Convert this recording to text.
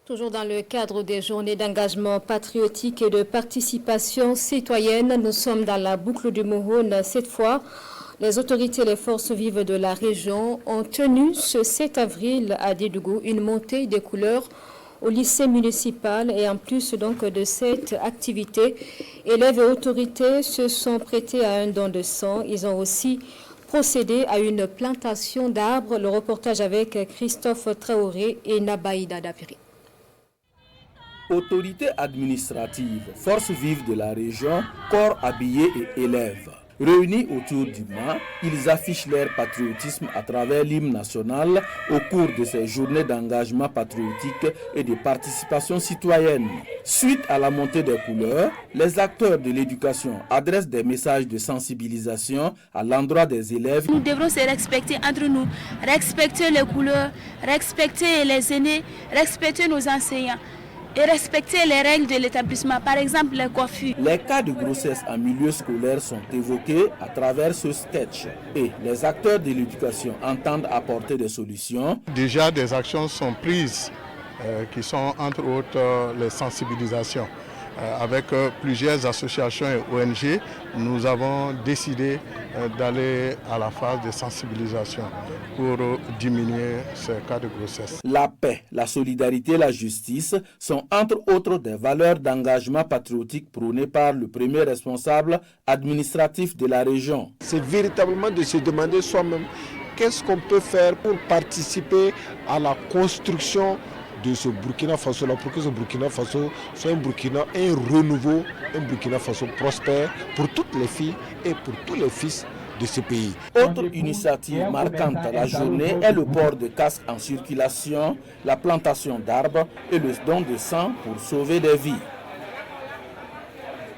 Toujours dans le cadre des journées d'engagement patriotique et de participation citoyenne, nous sommes dans la boucle du Mouhoun. Cette fois, les autorités et les forces vives de la région ont tenu ce 7 avril à Dédougou une montée des couleurs au lycée municipal. Et en plus donc de cette activité, élèves et autorités se sont prêtés à un don de sang. Ils ont aussi procédé à une plantation d'arbres. Le reportage avec Christophe Traoré et Nabaïda Dapiri. Autorités administratives, forces vives de la région, corps habillés et élèves. Réunis autour du mât, ils affichent leur patriotisme à travers l'hymne national au cours de ces journées d'engagement patriotique et de participation citoyenne. Suite à la montée des couleurs, les acteurs de l'éducation adressent des messages de sensibilisation à l'endroit des élèves. Nous devrons se respecter entre nous, respecter les couleurs, respecter les aînés, respecter nos enseignants et respecter les règles de l'établissement, par exemple les coiffures. Les cas de grossesse en milieu scolaire sont évoqués à travers ce sketch et les acteurs de l'éducation entendent apporter des solutions. Déjà des actions sont prises qui sont entre autres les sensibilisations. Avec plusieurs associations et ONG, nous avons décidé d'aller à la phase de sensibilisation pour diminuer ces cas de grossesse. La paix, la solidarité et la justice sont entre autres des valeurs d'engagement patriotique prônées par le premier responsable administratif de la région. C'est véritablement de se demander soi-même qu'est-ce qu'on peut faire pour participer à la construction de ce Burkina Faso-là, pour que ce Burkina Faso soit un renouveau, un Burkina Faso prospère pour toutes les filles et pour tous les fils de ce pays. Autre initiative marquante à la journée est le port de casques en circulation, la plantation d'arbres et le don de sang pour sauver des vies.